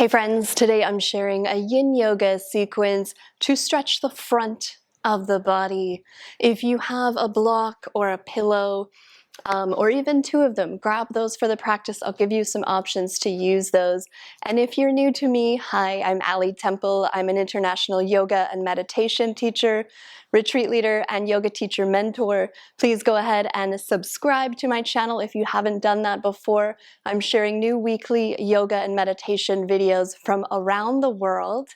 Hey friends, today I'm sharing a yin yoga sequence to stretch the front of the body. If you have a block or a pillow, or even two of them, grab those for the practice. I'll give you some options to use those. And if you're new to me, hi, I'm Ali Temple. I'm an international yoga and meditation teacher, retreat leader, and yoga teacher mentor. Please go ahead and subscribe to my channel if you haven't done that before. I'm sharing new weekly yoga and meditation videos from around the world.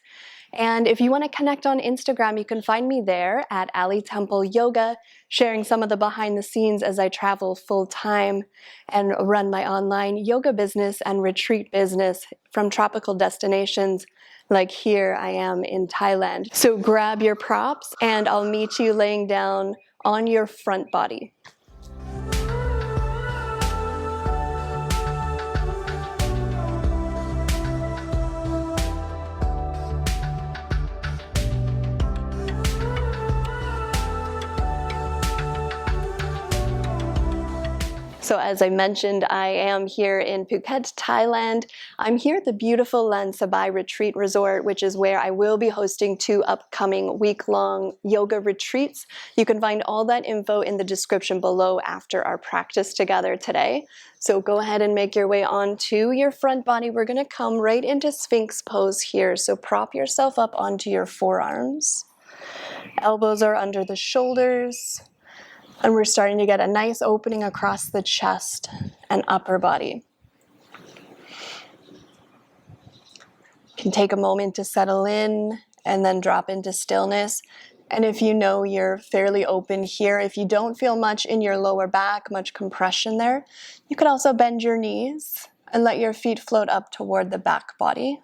And if you want to connect on Instagram, you can find me there at Ali Temple Yoga, sharing some of the behind the scenes as I travel full time and run my online yoga business and retreat business from tropical destinations like here I am in Thailand. So grab your props and I'll meet you laying down on your front body. So as I mentioned, I am here in Phuket, Thailand. I'm here at the beautiful Lan Sabai Retreat Resort, which is where I will be hosting 2 upcoming week-long yoga retreats. You can find all that info in the description below after our practice together today. So go ahead and make your way onto your front body. We're going to come right into Sphinx Pose here. So prop yourself up onto your forearms. Elbows are under the shoulders. And we're starting to get a nice opening across the chest and upper body. You can take a moment to settle in and then drop into stillness. And if you know you're fairly open here, if you don't feel much in your lower back, much compression there, you could also bend your knees and let your feet float up toward the back body.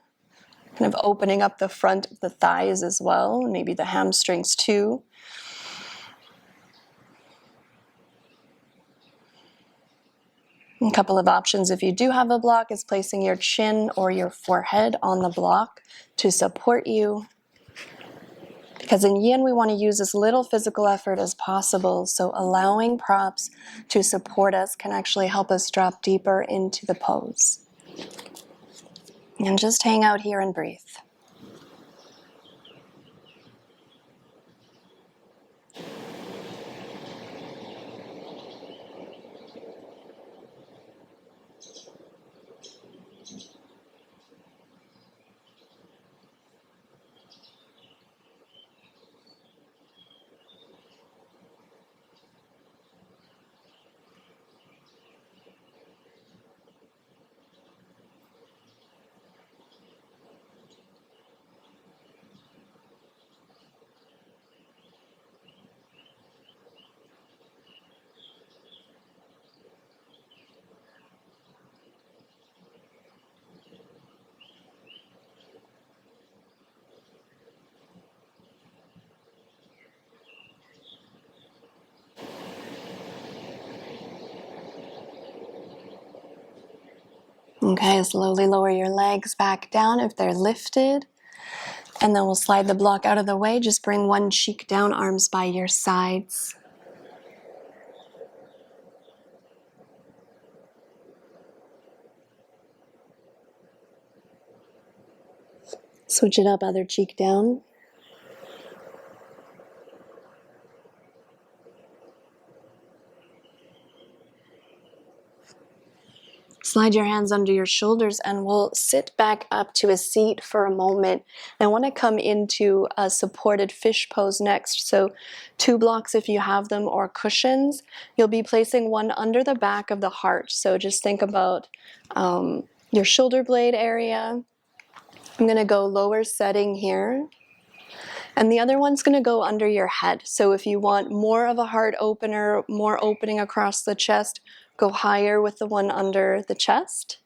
Kind of opening up the front of the thighs as well, maybe the hamstrings too. A couple of options if you do have a block is placing your chin or your forehead on the block to support you. Because in yin we want to use as little physical effort as possible, so allowing props to support us can actually help us drop deeper into the pose. And just hang out here and breathe. Okay, slowly lower your legs back down if they're lifted. And then we'll slide the block out of the way. Just bring one cheek down, arms by your sides. Switch it up, other cheek down. Slide your hands under your shoulders and we'll sit back up to a seat for a moment. I want to come into a supported fish pose next. So 2 blocks if you have them or cushions. You'll be placing one under the back of the heart. So just think about your shoulder blade area. I'm going to go lower setting here. And the other one's going to go under your head. So if you want more of a heart opener, more opening across the chest, go higher with the one under the chest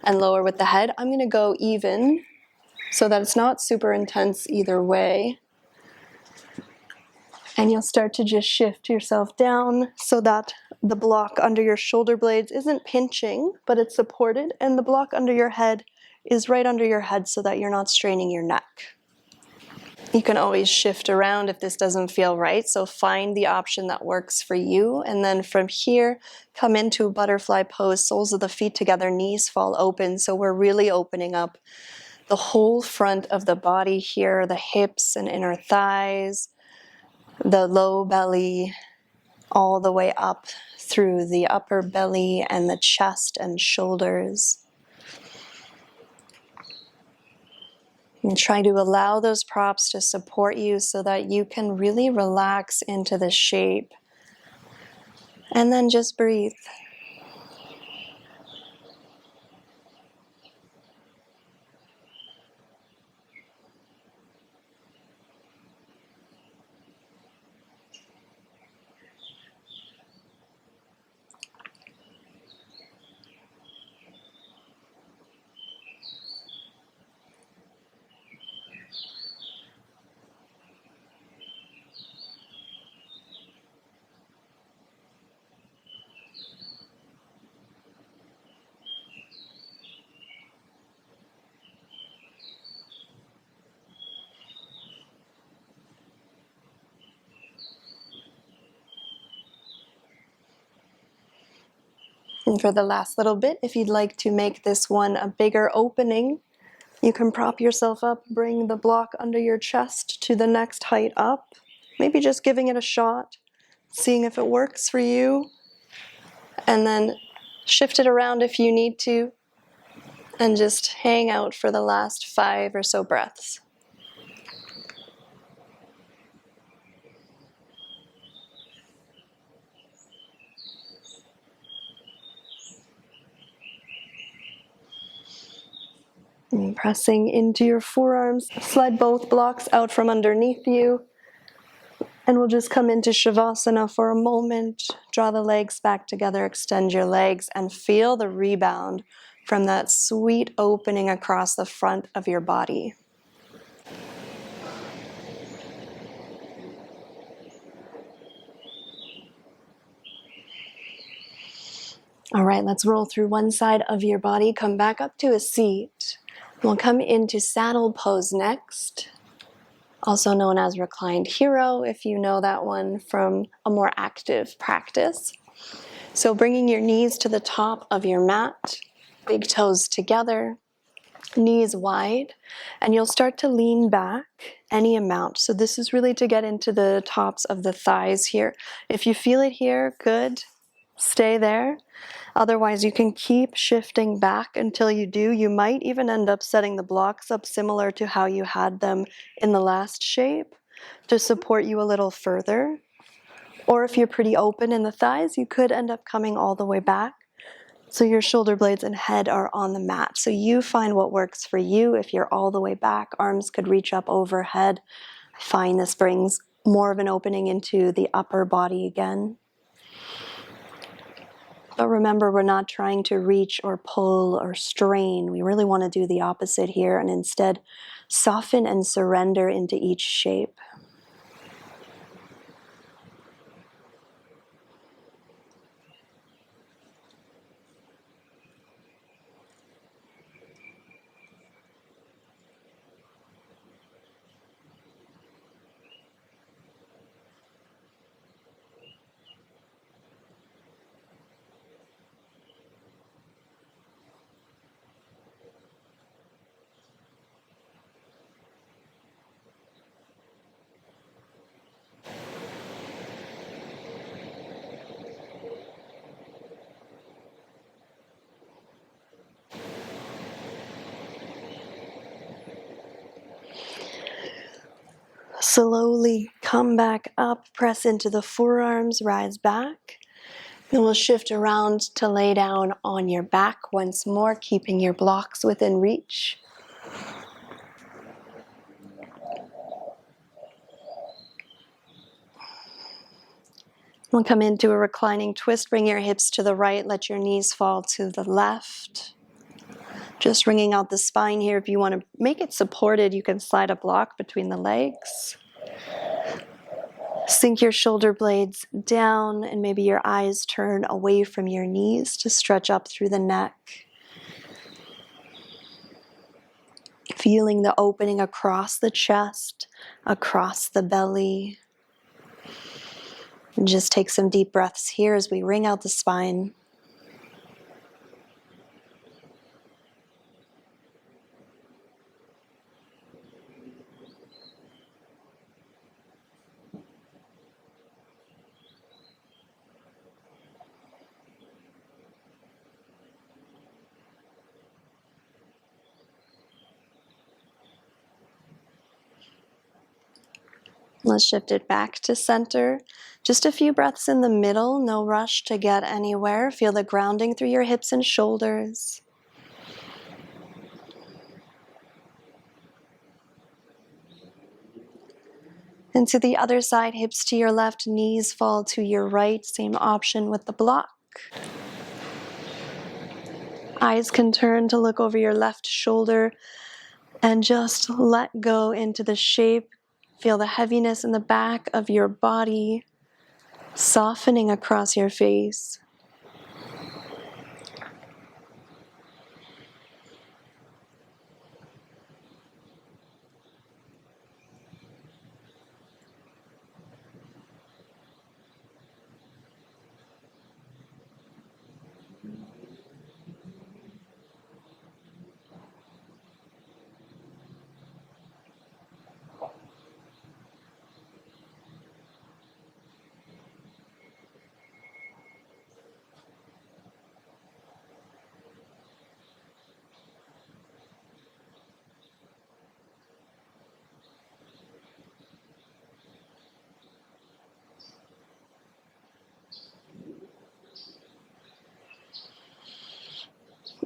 and lower with the head. I'm going to go even so that it's not super intense either way. And you'll start to just shift yourself down so that the block under your shoulder blades isn't pinching, but it's supported. And the block under your head is right under your head so that you're not straining your neck. You can always shift around if this doesn't feel right, so find the option that works for you. And then from here, come into a butterfly pose, soles of the feet together, knees fall open. So we're really opening up the whole front of the body here, the hips and inner thighs, the low belly, all the way up through the upper belly and the chest and shoulders. And try to allow those props to support you so that you can really relax into the shape. And then just breathe. And for the last little bit, if you'd like to make this one a bigger opening, you can prop yourself up, bring the block under your chest to the next height up. Maybe just giving it a shot, seeing if it works for you, and then shift it around if you need to, and just hang out for the last 5 or so breaths. And pressing into your forearms, slide both blocks out from underneath you. And we'll just come into Shavasana for a moment. Draw the legs back together, extend your legs, and feel the rebound from that sweet opening across the front of your body. All right, let's roll through one side of your body. Come back up to a seat. We'll come into saddle pose next, also known as Reclined Hero, if you know that one from a more active practice. So bringing your knees to the top of your mat, big toes together, knees wide, and you'll start to lean back any amount. So this is really to get into the tops of the thighs here. If you feel it here, good, stay there. Otherwise, you can keep shifting back until you do. You might even end up setting the blocks up similar to how you had them in the last shape to support you a little further. Or if you're pretty open in the thighs, you could end up coming all the way back. So your shoulder blades and head are on the mat. So you find what works for you. If you're all the way back, arms could reach up overhead. I find this brings more of an opening into the upper body again. But remember, we're not trying to reach or pull or strain. We really want to do the opposite here and instead soften and surrender into each shape. Slowly come back up, press into the forearms, rise back. Then we'll shift around to lay down on your back once more, keeping your blocks within reach. We'll come into a reclining twist. Bring your hips to the right, let your knees fall to the left. Just wringing out the spine here. If you want to make it supported, you can slide a block between the legs. Sink your shoulder blades down and maybe your eyes turn away from your knees to stretch up through the neck. Feeling the opening across the chest, across the belly. And just take some deep breaths here as we wring out the spine. Let's shift it back to center. Just a few breaths in the middle, no rush to get anywhere. Feel the grounding through your hips and shoulders. And to the other side, hips to your left, knees fall to your right. Same option with the block. Eyes can turn to look over your left shoulder and just let go into the shape. Feel the heaviness in the back of your body, softening across your face.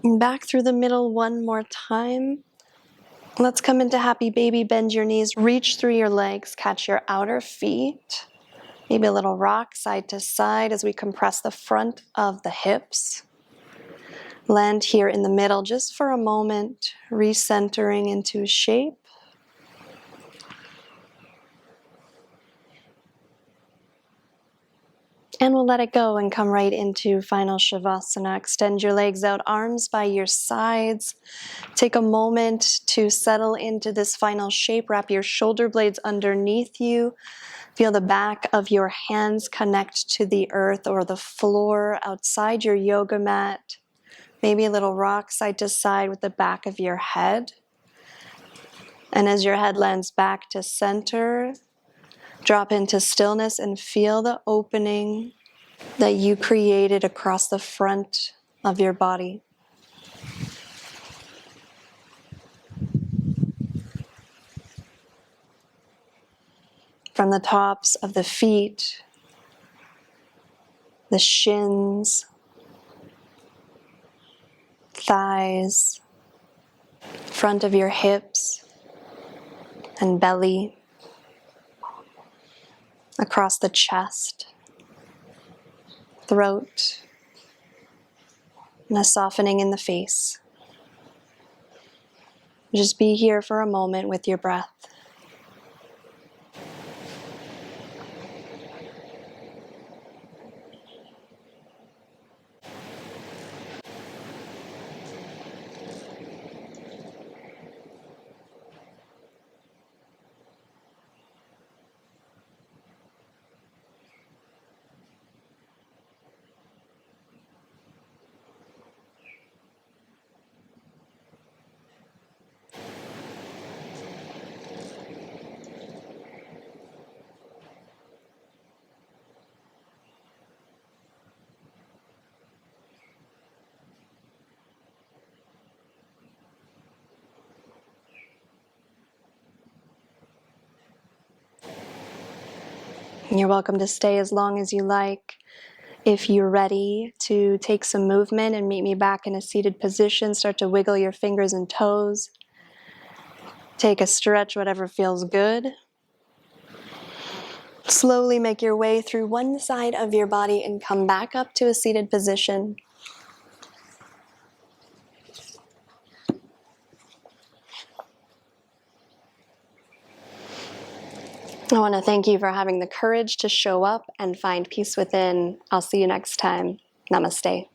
And back through the middle one more time. Let's come into happy baby. Bend your knees, reach through your legs, catch your outer feet. Maybe a little rock side to side as we compress the front of the hips. Land here in the middle just for a moment, recentering into shape. And we'll let it go and come right into final Shavasana. Extend your legs out, arms by your sides. Take a moment to settle into this final shape. Wrap your shoulder blades underneath you. Feel the back of your hands connect to the earth or the floor outside your yoga mat. Maybe a little rock side to side with the back of your head. And as your head lands back to center, drop into stillness and feel the opening that you created across the front of your body. From the tops of the feet, the shins, thighs, front of your hips and belly, across the chest, throat, and a softening in the face. Just be here for a moment with your breath. You're welcome to stay as long as you like. If you're ready to take some movement and meet me back in a seated position, start to wiggle your fingers and toes. Take a stretch, whatever feels good. Slowly make your way through one side of your body and come back up to a seated position. I want to thank you for having the courage to show up and find peace within. I'll see you next time. Namaste.